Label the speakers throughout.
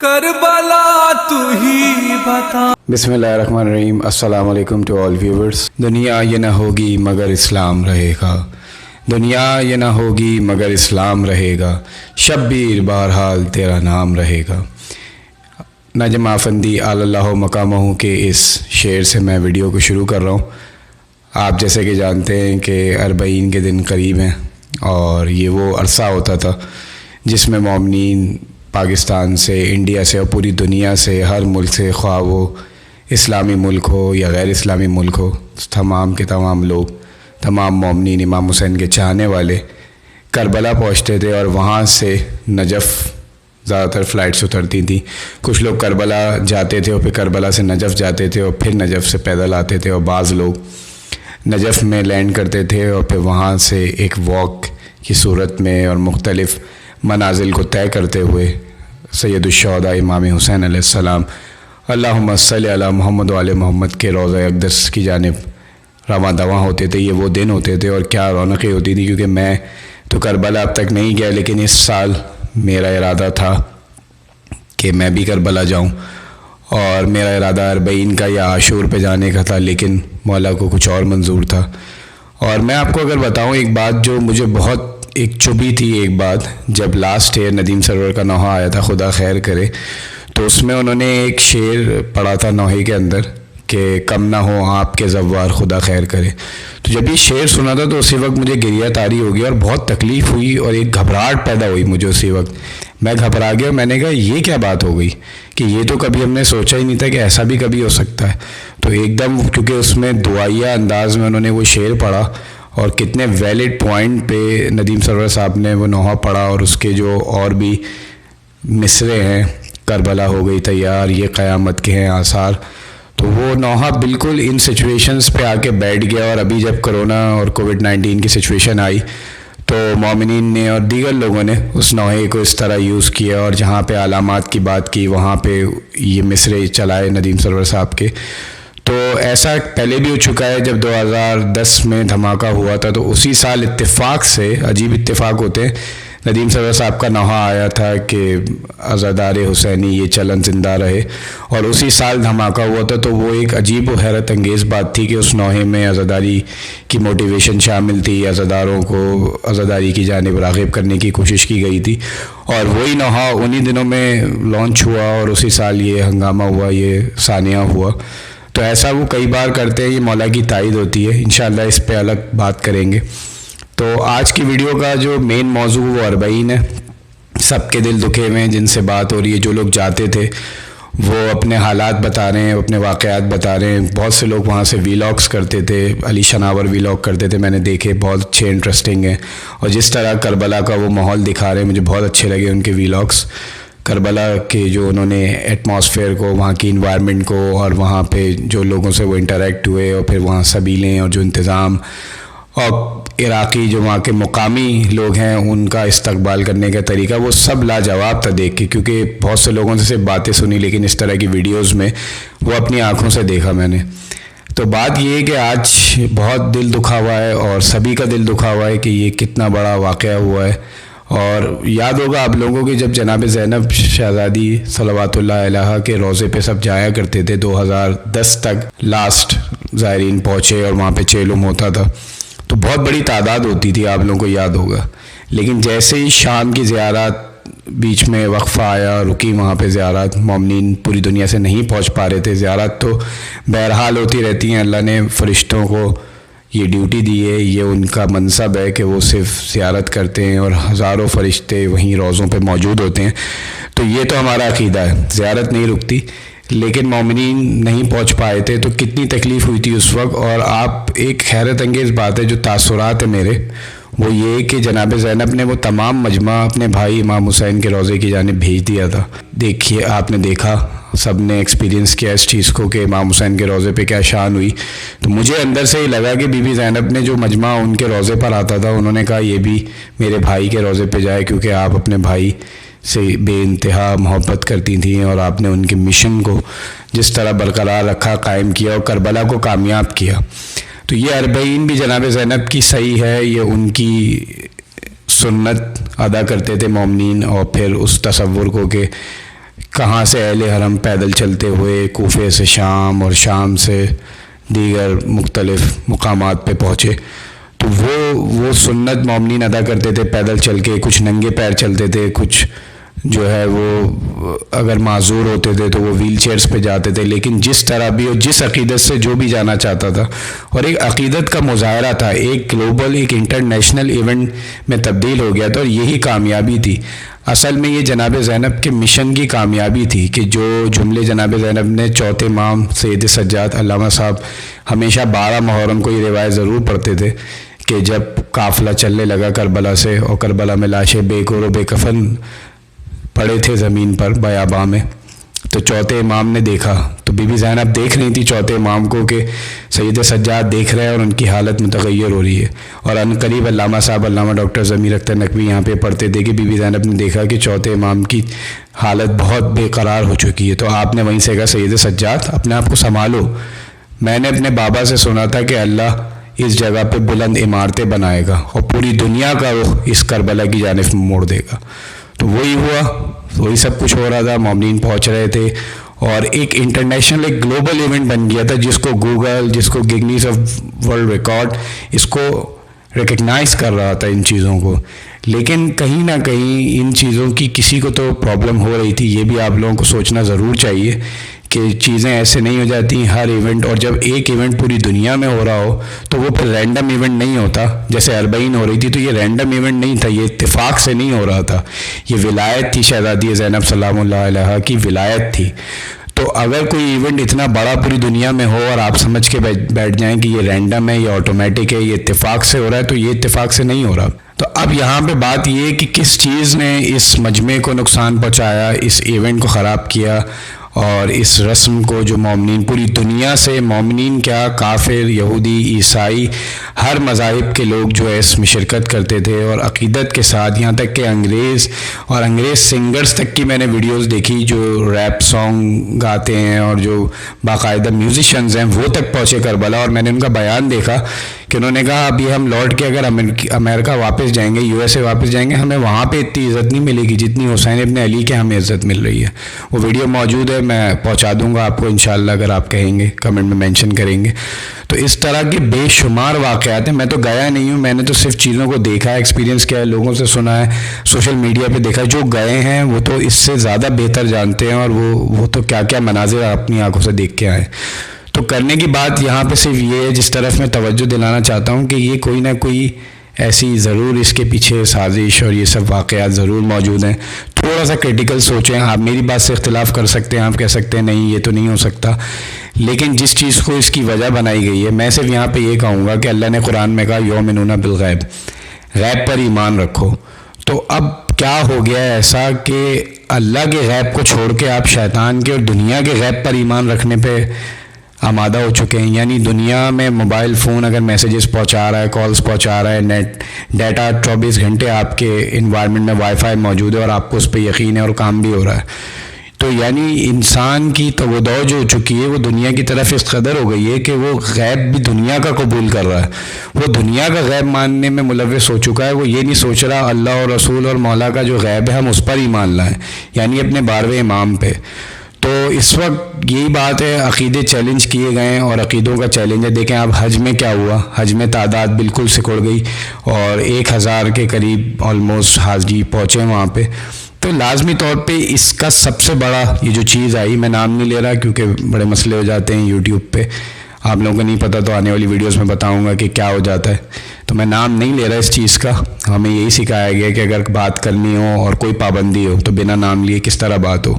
Speaker 1: کربلا تو ہی بتا۔
Speaker 2: بسم اللہ الرحمن الرحیم۔ السلام علیکم ٹو آل ویورز۔ دنیا یہ نہ ہوگی مگر اسلام رہے گا، دنیا یہ نہ ہوگی مگر اسلام رہے گا، شبیر بہرحال تیرا نام رہے گا۔ نجم آفندی اعلی اللہ مقامہ کے اس شعر سے میں ویڈیو کو شروع کر رہا ہوں۔ آپ جیسے کہ جانتے ہیں کہ 40 کے دن قریب ہیں، اور یہ وہ عرصہ ہوتا تھا جس میں مومنین پاکستان سے، انڈیا سے اور پوری دنیا سے، ہر ملک سے، خواہ وہ اسلامی ملک ہو یا غیر اسلامی ملک ہو، تمام کے تمام لوگ، تمام مومنین امام حسین کے چاہنے والے کربلا پہنچتے تھے، اور وہاں سے نجف زیادہ تر فلائٹس اترتی تھیں۔ کچھ لوگ کربلا جاتے تھے اور پھر کربلا سے نجف جاتے تھے اور پھر نجف سے پیدل آتے تھے، اور بعض لوگ نجف میں لینڈ کرتے تھے اور پھر وہاں سے ایک واک کی صورت میں اور مختلف منازل کو طے کرتے ہوئے سید الشہداء امام حسین علیہ السلام اللہم صلی علی محمد وعلی محمد کے روضہ اقدس کی جانب رواں دواں ہوتے تھے۔ یہ وہ دن ہوتے تھے اور کیا رونقیں ہوتی تھیں، کیونکہ میں تو کربلا اب تک نہیں گیا، لیکن اس سال میرا ارادہ تھا کہ میں بھی کربلا جاؤں، اور میرا ارادہ 40 کا یا عاشور پہ جانے کا تھا، لیکن مولا کو کچھ اور منظور تھا۔ اور میں آپ کو اگر بتاؤں ایک بات جو مجھے بہت ایک چبھی تھی، ایک بات جب لاسٹ ایئر ندیم سرور کا نوحہ آیا تھا، خدا خیر کرے، تو اس میں انہوں نے ایک شعر پڑھا تھا نوحے کے اندر کہ کم نہ ہو آپ کے زوار خدا خیر کرے۔ تو جب یہ شعر سنا تھا تو اسی وقت مجھے گریہ طاری ہو گئی اور بہت تکلیف ہوئی اور ایک گھبراہٹ پیدا ہوئی مجھے اسی وقت۔ میں گھبرا گیا، میں نے کہا یہ کیا بات ہو گئی کہ یہ تو کبھی ہم نے سوچا ہی نہیں تھا کہ ایسا بھی کبھی ہو سکتا ہے۔ تو ایک دم کیونکہ اس میں دعائیہ انداز میں انہوں نے وہ شعر پڑھا، اور کتنے ویلڈ پوائنٹ پہ ندیم سرور صاحب نے وہ نوحہ پڑھا، اور اس کے جو اور بھی مصرے ہیں، کربلا ہو گئی تیار، یہ قیامت کے ہیں آثار، تو وہ نوحہ بالکل ان سچویشنز پہ آ کے بیٹھ گیا۔ اور ابھی جب کرونا اور کووڈ-19 کی سچویشن آئی تو مومنین نے اور دیگر لوگوں نے اس نوحے کو اس طرح یوز کیا، اور جہاں پہ علامات کی بات کی وہاں پہ یہ مصرے چلائے ندیم سرور صاحب کے۔ تو ایسا پہلے بھی ہو چکا ہے، جب 2010 میں دھماکہ ہوا تھا تو اسی سال اتفاق سے، عجیب اتفاق ہوتے ہیں، ندیم سرور صاحب کا نوحہ آیا تھا کہ عزادار حسینی یہ چلن زندہ رہے، اور اسی سال دھماکہ ہوا تھا۔ تو وہ ایک عجیب و حیرت انگیز بات تھی کہ اس نوحے میں عزاداری کی موٹیویشن شامل تھی، عزاداروں کو عزاداری کی جانب راغب کرنے کی کوشش کی گئی تھی، اور وہی نوحہ انہی دنوں میں لانچ ہوا اور اسی سال یہ ہنگامہ ہوا، یہ سانحہ ہوا۔ تو ایسا وہ کئی بار کرتے ہیں، یہ مولا کی تائید ہوتی ہے۔ انشاءاللہ اس پہ الگ بات کریں گے۔ تو آج کی ویڈیو کا جو مین موضوع وہ 40 ہے، سب کے دل دکھے ہوئے ہیں جن سے بات ہو رہی ہے، جو لوگ جاتے تھے وہ اپنے حالات بتا رہے ہیں، اپنے واقعات بتا رہے ہیں۔ بہت سے لوگ وہاں سے ویلاگس کرتے تھے، علی شناور ویلاگ کرتے تھے، میں نے دیکھے، بہت اچھے انٹرسٹنگ ہیں، اور جس طرح کربلا کا وہ ماحول دکھا رہے ہیں مجھے بہت اچھے لگے ان کے ویلاگس۔ کربلا کے جو انہوں نے ایٹماسفیئر کو، وہاں کی انوائرمنٹ کو، اور وہاں پہ جو لوگوں سے وہ انٹریکٹ ہوئے، اور پھر وہاں سبیلیں اور جو انتظام، اور عراقی جو وہاں کے مقامی لوگ ہیں ان کا استقبال کرنے کا طریقہ، وہ سب لاجواب تھا دیکھ کے، کیونکہ بہت سے لوگوں سے صرف باتیں سنی، لیکن اس طرح کی ویڈیوز میں وہ اپنی آنکھوں سے دیکھا میں نے۔ تو بات یہ ہے کہ آج بہت دل دکھا ہوا ہے، اور سبھی کا دل دکھا ہوا ہے کہ یہ کتنا بڑا واقعہ ہوا ہے۔ اور یاد ہوگا آپ لوگوں کی جب جناب زینب شہزادی صلوات اللہ علیہا کے روضے پہ سب جایا کرتے تھے، 2010 تک لاسٹ زائرین پہنچے اور وہاں پہ چیلم ہوتا تھا، تو بہت بڑی تعداد ہوتی تھی، آپ لوگوں کو یاد ہوگا۔ لیکن جیسے ہی شام کی زیارات بیچ میں وقفہ آیا، رکی وہاں پہ زیارات، مومنین پوری دنیا سے نہیں پہنچ پا رہے تھے، زیارات تو بہرحال ہوتی رہتی ہیں، اللہ نے فرشتوں کو یہ ڈیوٹی دی ہے، یہ ان کا منصب ہے کہ وہ صرف زیارت کرتے ہیں، اور ہزاروں فرشتے وہیں روضوں پہ موجود ہوتے ہیں۔ تو یہ تو ہمارا عقیدہ ہے، زیارت نہیں رکتی، لیکن مومنین نہیں پہنچ پائے تھے، تو کتنی تکلیف ہوئی تھی اس وقت۔ اور آپ ایک حیرت انگیز بات ہے جو تاثرات ہیں میرے، وہ یہ کہ جناب زینب نے وہ تمام مجمع اپنے بھائی امام حسین کے روضے کی جانب بھیج دیا تھا۔ دیکھیے، آپ نے دیکھا، سب نے ایکسپیرینس کیا اس چیز کو کہ امام حسین کے روضے پہ کیا شان ہوئی۔ تو مجھے اندر سے ہی لگا کہ بی بی زینب نے جو مجمع ان کے روضے پر آتا تھا، انہوں نے کہا یہ بھی میرے بھائی کے روضے پہ جائے، کیونکہ آپ اپنے بھائی سے بے انتہا محبت کرتی تھیں، اور آپ نے ان کے مشن کو جس طرح برقرار رکھا، قائم کیا، اور کربلا کو کامیاب کیا۔ تو یہ 40 بھی جناب زینب کی صحیح ہے، یہ ان کی سنت ادا کرتے تھے مومنین، اور پھر اس تصور کو کہ کہاں سے اہل حرم پیدل چلتے ہوئے کوفے سے شام اور شام سے دیگر مختلف مقامات پہ پہنچے. تو وہ سنت مومنین ادا کرتے تھے پیدل چل کے. کچھ ننگے پیر چلتے تھے, کچھ جو ہے وہ اگر معذور ہوتے تھے تو وہ ویل چیئرز پہ جاتے تھے. لیکن جس طرح بھی اور جس عقیدت سے جو بھی جانا چاہتا تھا, اور ایک عقیدت کا مظاہرہ تھا, ایک گلوبل ایک انٹرنیشنل ایونٹ میں تبدیل ہو گیا تھا. اور یہی کامیابی تھی اصل میں. یہ جناب زینب کے مشن کی کامیابی تھی کہ جو جملے جناب زینب نے چوتھے امام سید سجاد علامہ صاحب ہمیشہ 12 محرم کو یہ روایت ضرور پڑھتے تھے کہ جب قافلہ چلنے لگا کربلا سے اور کربلا میں لاشیں بے کور و بے کفن پڑے تھے زمین پر بیاباں میں, تو چوتھے امام نے دیکھا. تو بی بی زینب دیکھ رہی تھی چوتھے امام کو کہ سید سجاد دیکھ رہے ہیں اور ان کی حالت متغیر ہو رہی ہے. اور ان قریب علامہ صاحب علامہ ڈاکٹر ضمیر اختر نقوی یہاں پہ پڑھتے تھے کہ بی بی زینب نے دیکھا کہ چوتھے امام کی حالت بہت بے قرار ہو چکی ہے. تو آپ نے وہیں سے کہا سید سجاد اپنے آپ کو سنبھالو, میں نے اپنے بابا سے سنا تھا کہ اللہ اس جگہ پہ بلند عمارتیں بنائے گا اور پوری دنیا کا رخ اس کربلا کی جانب موڑ دے گا. تو وہی ہوا, وہی سب کچھ ہو رہا تھا. مومنین پہنچ رہے تھے اور ایک انٹرنیشنل ایک گلوبل ایونٹ بن گیا تھا جس کو گوگل, جس کو گنیز آف ورلڈ ریکارڈ اس کو ریکگنائز کر رہا تھا ان چیزوں کو. لیکن کہیں نہ کہیں ان چیزوں کی کسی کو تو پرابلم ہو رہی تھی. یہ بھی آپ لوگوں کو سوچنا ضرور چاہیے کہ چیزیں ایسے نہیں ہو جاتی ہر ایونٹ. اور جب ایک ایونٹ پوری دنیا میں ہو رہا ہو تو وہ پھر رینڈم ایونٹ نہیں ہوتا. جیسے اربعین ہو رہی تھی تو یہ رینڈم ایونٹ نہیں تھا, یہ اتفاق سے نہیں ہو رہا تھا. یہ ولایت تھی شہزادی زینب سلام اللہ علیہا کی ولایت تھی. تو اگر کوئی ایونٹ اتنا بڑا پوری دنیا میں ہو اور آپ سمجھ کے بیٹھ جائیں کہ یہ رینڈم ہے, یہ آٹومیٹک ہے, یہ اتفاق سے ہو رہا ہے, تو یہ اتفاق سے نہیں ہو رہا. تو اب یہاں پہ بات یہ کہ کس چیز نے اس مجمع کو نقصان پہنچایا, اس ایونٹ کو خراب کیا, اور اس رسم کو جو مومنین پوری دنیا سے, مومنین کیا کافر, یہودی, عیسائی, ہر مذاہب کے لوگ جو ہے اس میں شرکت کرتے تھے اور عقیدت کے ساتھ. یہاں تک کہ انگریز اور انگریز سنگرز تک کی میں نے ویڈیوز دیکھی جو ریپ سانگ گاتے ہیں اور جو باقاعدہ میوزیشنز ہیں وہ تک پہنچے کربلا. اور میں نے ان کا بیان دیکھا کہ انہوں نے کہا ابھی ہم لوٹ کے اگر امریکہ واپس جائیں گے, یو ایس اے واپس جائیں گے, ہمیں وہاں پہ اتنی عزت نہیں ملے گی جتنی حسین ابن علی کے ہمیں عزت مل رہی ہے. وہ ویڈیو موجود ہے, میں پہنچا دوں گا آپ کو انشاءاللہ اگر آپ کہیں گے, کمنٹ میں مینشن کریں گے. تو اس طرح کے بے شمار واقعات ہیں. میں تو گیا نہیں ہوں, میں نے تو صرف چیزوں کو دیکھا ہے, ایکسپیرینس کیا ہے, لوگوں سے سنا ہے, سوشل میڈیا پہ دیکھا ہے. جو گئے ہیں وہ تو اس سے زیادہ بہتر جانتے ہیں اور وہ تو کیا کیا مناظر اپنی آنکھوں سے دیکھ کے آئے. تو کرنے کی بات یہاں پہ صرف یہ ہے, جس طرف میں توجہ دلانا چاہتا ہوں کہ یہ کوئی نہ کوئی ایسی ضرور اس کے پیچھے سازش اور یہ سب واقعات ضرور موجود ہیں. تھوڑا سا کریٹیکل سوچیں. آپ میری بات سے اختلاف کر سکتے ہیں, آپ کہہ سکتے ہیں نہیں یہ تو نہیں ہو سکتا, لیکن جس چیز کو اس کی وجہ بنائی گئی ہے, میں صرف یہاں پہ یہ کہوں گا کہ اللہ نے قرآن میں کہا یؤمنون بالغیب, غیب پر ایمان رکھو. تو اب کیا ہو گیا ایسا کہ اللہ کے غیب کو چھوڑ کے آپ شیطان کے اور دنیا کے غیب پر ایمان رکھنے پہ آمادہ ہو چکے ہیں. یعنی دنیا میں موبائل فون اگر میسیجز پہنچا رہا ہے, کالز پہنچا رہا ہے, نیٹ ڈیٹا 24 گھنٹے آپ کے انوائرمنٹ میں وائی فائی موجود ہے اور آپ کو اس پہ یقین ہے اور کام بھی ہو رہا ہے, تو یعنی انسان کی توجہ جو ہو چکی ہے وہ دنیا کی طرف اس قدر ہو گئی ہے کہ وہ غیب بھی دنیا کا قبول کر رہا ہے. وہ دنیا کا غیب ماننے میں ملوث ہو چکا ہے. وہ یہ نہیں سوچ رہا اللہ اور رسول اور مولا کا جو غیب ہے ہم اس پر ایمان لائیں, یعنی اپنے 12ویں امام پہ. تو اس وقت یہی بات ہے, عقیدے چیلنج کیے گئے ہیں اور عقیدوں کا چیلنج ہے. دیکھیں آپ حج میں کیا ہوا, حج میں تعداد بالکل سکڑ گئی اور 1000 کے قریب آلموسٹ حاجی پہنچے وہاں پہ. تو لازمی طور پہ اس کا سب سے بڑا یہ جو چیز آئی, میں نام نہیں لے رہا کیونکہ بڑے مسئلے ہو جاتے ہیں یوٹیوب پہ, آپ لوگوں کو نہیں پتہ تو آنے والی ویڈیوز میں بتاؤں گا کہ کیا ہو جاتا ہے, تو میں نام نہیں لے رہا اس چیز کا. ہمیں یہی سکھایا گیا کہ اگر بات کرنی ہو اور کوئی پابندی ہو تو بنا نام لیے کس طرح بات ہو.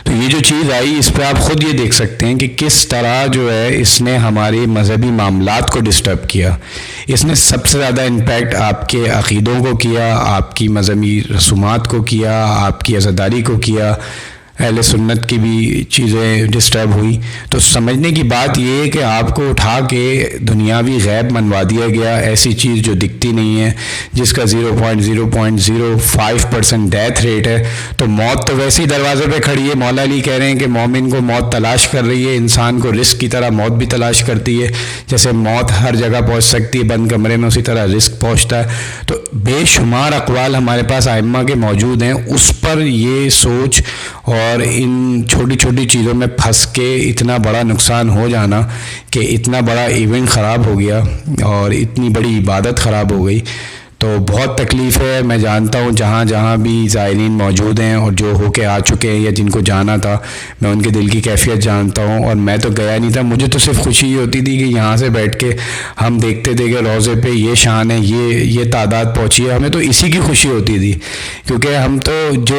Speaker 2: تو یہ جو چیز آئی اس پہ آپ خود یہ دیکھ سکتے ہیں کہ کس طرح جو ہے اس نے ہمارے مذہبی معاملات کو ڈسٹرب کیا. اس نے سب سے زیادہ امپیکٹ آپ کے عقیدوں کو کیا, آپ کی مذہبی رسومات کو کیا, آپ کی عزاداری کو کیا, اہل سنت کی بھی چیزیں ڈسٹرب ہوئی. تو سمجھنے کی بات یہ ہے کہ آپ کو اٹھا کے دنیاوی غیب منوا دیا گیا, ایسی چیز جو دکھتی نہیں ہے, جس کا 0.005% ڈیتھ ریٹ ہے. تو موت تو ویسے ہی دروازے پہ کھڑی ہے. مولا علی کہہ رہے ہیں کہ مومن کو موت تلاش کر رہی ہے, انسان کو رزق کی طرح موت بھی تلاش کرتی ہے. جیسے موت ہر جگہ پہنچ سکتی ہے بند کمرے میں, اسی طرح رزق پہنچتا ہے. تو بے شمار اقوال ہمارے پاس ائمہ کے موجود ہیں, اس پر یہ سوچ اور اور ان چھوٹی چھوٹی چیزوں میں پھنس کے اتنا بڑا نقصان ہو جانا کہ اتنا بڑا ایونٹ خراب ہو گیا اور اتنی بڑی عبادت خراب ہو گئی، تو بہت تکلیف ہے. میں جانتا ہوں جہاں جہاں بھی زائرین موجود ہیں اور جو ہو کے آ چکے ہیں یا جن کو جانا تھا، میں ان کے دل کی کیفیت جانتا ہوں. اور میں تو گیا نہیں تھا، مجھے تو صرف خوشی ہی ہوتی تھی کہ یہاں سے بیٹھ کے ہم دیکھتے تھے کہ روضے پہ یہ شان ہے، یہ تعداد پہنچی ہے. ہمیں تو اسی کی خوشی ہوتی تھی، کیونکہ ہم تو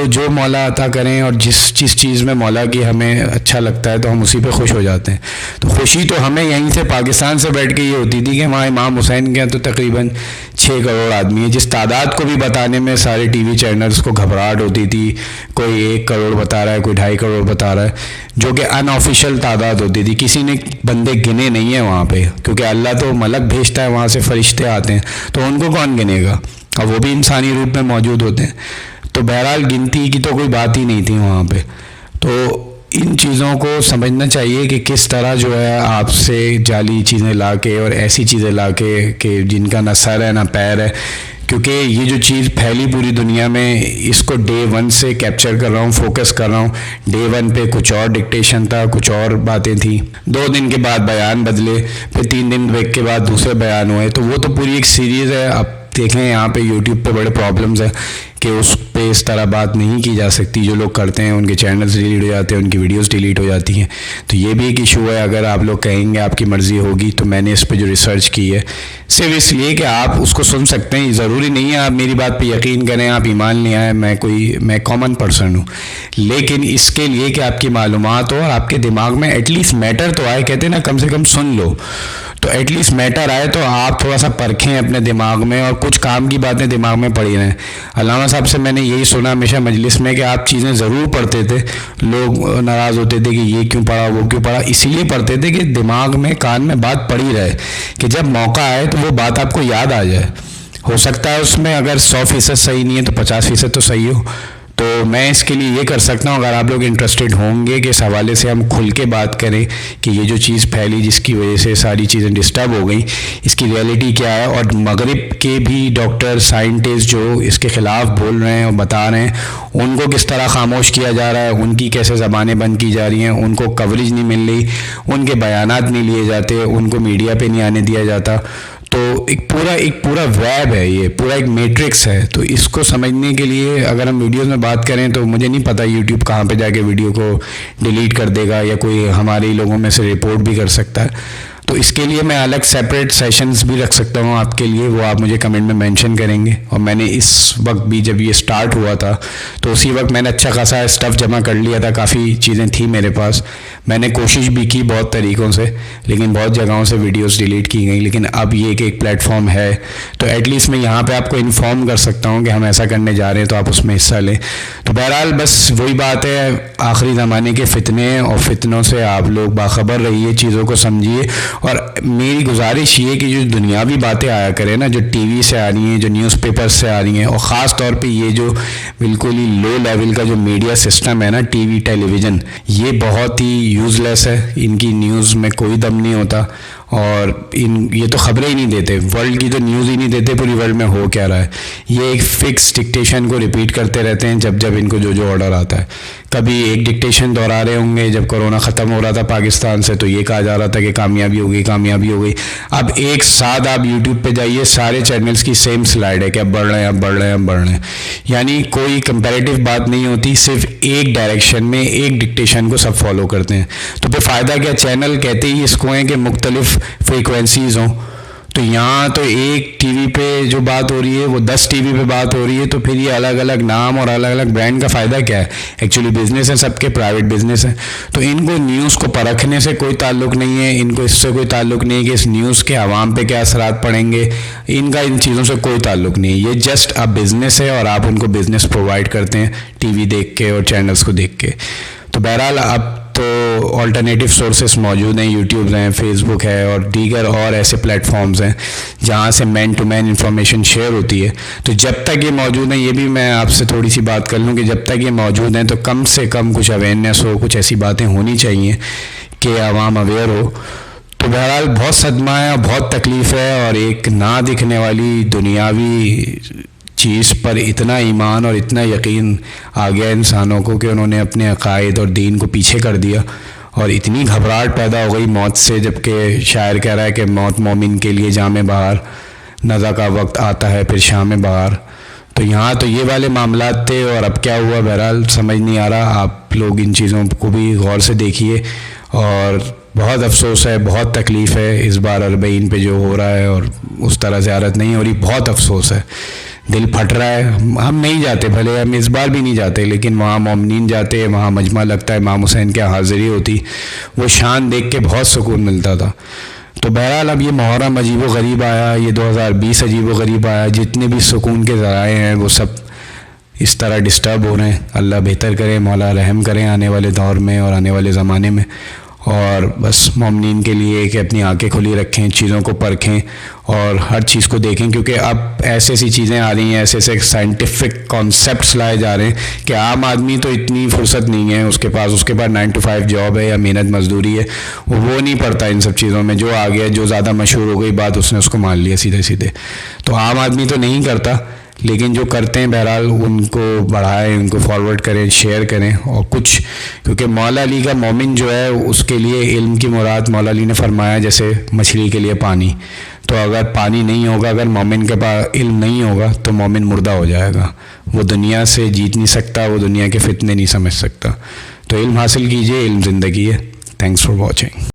Speaker 2: جو مولا عطا کریں اور جس چیز میں مولا کی ہمیں اچھا لگتا ہے تو ہم اسی پہ خوش ہو جاتے ہیں. تو خوشی تو ہمیں یہیں سے پاکستان سے بیٹھ کے یہ ہوتی تھی کہ وہاں امام حسین کے تو تقریباً 6 کروڑ آدمی ہے، جس تعداد کو بھی بتانے میں سارے ٹی وی چینلز کو گھبراہٹ ہوتی تھی. کوئی 1 کروڑ بتا رہا ہے، کوئی 2.5 کروڑ بتا رہا ہے، جو کہ ان آفیشیل تعداد ہوتی تھی. کسی نے بندے گنے نہیں ہیں وہاں پہ، کیونکہ اللہ تو ملک بھیجتا ہے، وہاں سے فرشتے آتے ہیں، تو ان کو کون گنے گا؟ اور وہ بھی انسانی روپ میں موجود ہوتے ہیں. تو بہرحال گنتی کی تو کوئی بات ہی نہیں تھی وہاں پہ. تو ان چیزوں کو سمجھنا چاہیے کہ کس طرح جو ہے آپ سے جعلی چیزیں لا کے اور ایسی چیزیں لا کے کہ جن کا نہ سر ہے نہ پیر ہے. کیونکہ یہ جو چیز پھیلی پوری دنیا میں، اس کو ڈے 1 سے کیپچر کر رہا ہوں، فوکس کر رہا ہوں. ڈے 1 پہ کچھ اور ڈکٹیشن تھا، کچھ اور باتیں تھیں. 2 دن کے بعد بیان بدلے، پھر 3 دن بریک کے بعد دوسرے بیان ہوئے. تو وہ تو پوری ایک سیریز ہے. اب دیکھیں یہاں پہ یوٹیوب پہ بڑے پرابلمز ہیں کہ اس پہ اس طرح بات نہیں کی جا سکتی. جو لوگ کرتے ہیں ان کے چینلز ڈیلیٹ ہو جاتے ہیں، ان کی ویڈیوز ڈیلیٹ ہو جاتی ہیں. تو یہ بھی ایک ایشو ہے. اگر آپ لوگ کہیں گے آپ کی مرضی ہوگی، تو میں نے اس پہ جو ریسرچ کی ہے صرف اس لیے کہ آپ اس کو سن سکتے ہیں. ضروری نہیں ہے آپ میری بات پہ یقین کریں، آپ ایمان لے آئیں. میں کامن پرسن ہوں، لیکن اس کے لیے کہ آپ کی معلومات ہو اور آپ کے دماغ میں ایٹ لیسٹ میٹر تو آئے. کہتے ہیں نا کم سے کم سن لو، تو ایٹ لیسٹ میٹر آئے تو آپ تھوڑا سا پرکھیں اپنے دماغ میں، اور کچھ کام کی باتیں دماغ میں پڑی رہیں. علامہ صاحب سے میں نے یہی سنا ہمیشہ مجلس میں کہ آپ چیزیں ضرور پڑھتے تھے. لوگ ناراض ہوتے تھے کہ یہ کیوں پڑھا وہ کیوں پڑھا. اسی لیے پڑھتے تھے کہ دماغ میں کان میں بات پڑی رہے، کہ جب موقع آئے تو وہ بات آپ کو یاد آ جائے. ہو سکتا ہے اس میں اگر 100% صحیح نہیں ہے تو 50% تو صحیح ہو. تو میں اس کے لیے یہ کر سکتا ہوں، اگر آپ لوگ انٹرسٹڈ ہوں گے کہ اس حوالے سے ہم کھل کے بات کریں کہ یہ جو چیز پھیلی جس کی وجہ سے ساری چیزیں ڈسٹرب ہو گئیں، اس کی ریئلٹی کیا ہے. اور مغرب کے بھی ڈاکٹر سائنٹسٹ جو اس کے خلاف بول رہے ہیں اور بتا رہے ہیں، ان کو کس طرح خاموش کیا جا رہا ہے، ان کی کیسے زبانیں بند کی جا رہی ہیں، ان کو کوریج نہیں مل رہی، ان کے بیانات نہیں لیے جاتے، ان کو میڈیا پہ نہیں آنے دیا جاتا. تو ایک پورا ویب ہے، یہ پورا ایک میٹرکس ہے. تو اس کو سمجھنے کے لیے اگر ہم ویڈیوز میں بات کریں تو مجھے نہیں پتہ یوٹیوب کہاں پہ جا کے ویڈیو کو ڈیلیٹ کر دے گا، یا کوئی ہمارے لوگوں میں سے رپورٹ بھی کر سکتا ہے. تو اس کے لیے میں الگ سیپریٹ سیشنز بھی رکھ سکتا ہوں آپ کے لیے، وہ آپ مجھے کمنٹ میں مینشن کریں گے. اور میں نے اس وقت بھی جب یہ سٹارٹ ہوا تھا تو اسی وقت میں نے اچھا خاصا اسٹف جمع کر لیا تھا، کافی چیزیں تھیں میرے پاس. میں نے کوشش بھی کی بہت طریقوں سے، لیکن بہت جگہوں سے ویڈیوز ڈیلیٹ کی گئیں. لیکن اب یہ کہ ایک پلیٹ فارم ہے تو ایٹ لیسٹ میں یہاں پہ آپ کو انفارم کر سکتا ہوں کہ ہم ایسا کرنے جا رہے ہیں، تو آپ اس میں حصہ لیں. تو بہرحال بس وہی بات ہے، آخری زمانے کے فتنے ہیں، اور فتنوں سے آپ لوگ باخبر رہیے، چیزوں کو سمجھیے. اور میری گزارش یہ کہ جو دنیاوی باتیں آیا کریں نا، جو ٹی وی سے آ رہی ہیں، جو نیوز پیپر سے آ رہی ہیں، اور خاص طور پہ یہ جو بالکل ہی لو لیول کا جو میڈیا سسٹم ہے نا، ٹی وی ٹیلی ویژن، یہ بہت ہی یوز لیس ہے. ان کی نیوز میں کوئی دم نہیں ہوتا، اور یہ تو خبریں ہی نہیں دیتے، ورلڈ کی تو نیوز ہی نہیں دیتے پوری ورلڈ میں ہو کیا رہا ہے. یہ ایک فکس ڈکٹیشن کو ریپیٹ کرتے رہتے ہیں جب ان کو جو آرڈر آتا ہے. کبھی ایک ڈکٹیشن دہرا رہے ہوں گے، جب کرونا ختم ہو رہا تھا پاکستان سے تو یہ کہا جا رہا تھا کہ کامیابی ہو گئی. اب ایک ساتھ آپ یوٹیوب پہ جائیے، سارے چینلز کی سیم سلائیڈ ہے کہ اب بڑھ رہے ہیں. یعنی کوئی کمپیریٹیو بات نہیں ہوتی، صرف ایک ڈائریکشن میں ایک ڈکٹیشن کو سب فالو کرتے ہیں. تو پھر فائدہ کیا؟ چینل کہتے ہی اس کو ہیں کہ مختلف فریکوینسیز ہوں. تو یہاں تو ایک ٹی وی پہ جو بات ہو رہی ہے وہ 10 ٹی وی پہ بات ہو رہی ہے، تو پھر یہ الگ الگ نام اور الگ الگ برانڈ کا فائدہ کیا ہے؟ ایکچولی بزنس ہے، سب کے پرائیویٹ بزنس ہے. تو ان کو نیوز کو پرکھنے سے کوئی تعلق نہیں ہے، ان کو اس سے کوئی تعلق نہیں ہے کہ اس نیوز کے عوام پہ کیا اثرات پڑیں گے. ان چیزوں سے کوئی تعلق نہیں ہے. یہ جسٹ اب بزنس ہے، اور آپ ان کو بزنس پرووائڈ کرتے ہیں ٹی وی دیکھ کے اور چینلز کو دیکھ کے. تو بہرحال اب تو آلٹرنیٹیو سورسز موجود ہیں، یوٹیوب ہیں، فیس بک ہے، اور دیگر اور ایسے پلیٹ فارمز ہیں جہاں سے مین ٹو مین انفارمیشن شیئر ہوتی ہے. تو جب تک یہ موجود ہیں، یہ بھی میں آپ سے تھوڑی سی بات کر لوں کہ جب تک یہ موجود ہیں تو کم سے کم کچھ اویئرنیس ہو، کچھ ایسی باتیں ہونی چاہیے کہ عوام اویئر ہو. تو بہرحال بہت صدمہ ہے اور بہت تکلیف ہے، اور ایک نہ دکھنے والی دنیاوی چیز پر اتنا ایمان اور اتنا یقین آ گیا انسانوں کو کہ انہوں نے اپنے عقائد اور دین کو پیچھے کر دیا، اور اتنی گھبراہٹ پیدا ہو گئی موت سے، جبکہ شاعر کہہ رہا ہے کہ موت مومن کے لیے جام بہار، نزا کا وقت آتا ہے پھر شام بہار۔ تو یہاں تو یہ والے معاملات تھے، اور اب کیا ہوا بہرحال سمجھ نہیں آ رہا۔ آپ لوگ ان چیزوں کو بھی غور سے دیکھیے، اور بہت افسوس ہے، بہت تکلیف ہے اس بار اربعین پہ جو ہو رہا ہے، اور اس طرح زیارت نہیں ہو رہی، بہت افسوس ہے، دل پھٹ رہا ہے۔ ہم نہیں جاتے، بھلے ہم اس بار بھی نہیں جاتے، لیکن وہاں مومنین جاتے ہیں، وہاں مجمع لگتا ہے، امام حسین کی حاضری ہوتی، وہ شان دیکھ کے بہت سکون ملتا تھا۔ تو بہرحال اب یہ محرم عجیب و غریب آیا، یہ 2020 عجیب و غریب آیا، جتنے بھی سکون کے ذرائع ہیں وہ سب اس طرح ڈسٹرب ہو رہے ہیں۔ اللہ بہتر کرے، مولا رحم کریں آنے والے دور میں اور آنے والے زمانے میں، اور بس مومنین کے لیے کہ اپنی آنکھیں کھلی رکھیں، چیزوں کو پرکھیں اور ہر چیز کو دیکھیں، کیونکہ اب ایسے ایسی چیزیں آ رہی ہیں، ایسے ایسے سائنٹیفک کانسیپٹس لائے جا رہے ہیں کہ عام آدمی تو اتنی فرصت نہیں ہے اس کے پاس 9 to 5 جاب ہے یا محنت مزدوری ہے، وہ نہیں پڑتا ان سب چیزوں میں۔ جو آ گیا، جو زیادہ مشہور ہو گئی بات، اس نے اس کو مان لیا سیدھے سیدھے۔ تو عام آدمی تو نہیں کرتا، لیکن جو کرتے ہیں بہرحال ان کو بڑھائیں، ان کو فارورڈ کریں، شیئر کریں، اور کچھ، کیونکہ مولا علی کا مومن جو ہے اس کے لیے علم کی مراد، مولا علی نے فرمایا جیسے مچھلی کے لیے پانی، تو اگر پانی نہیں ہوگا، اگر مومن کے پاس علم نہیں ہوگا تو مومن مردہ ہو جائے گا، وہ دنیا سے جیت نہیں سکتا، وہ دنیا کے فتنے نہیں سمجھ سکتا۔ تو علم حاصل کیجئے، علم زندگی ہے۔ Thanks for watching.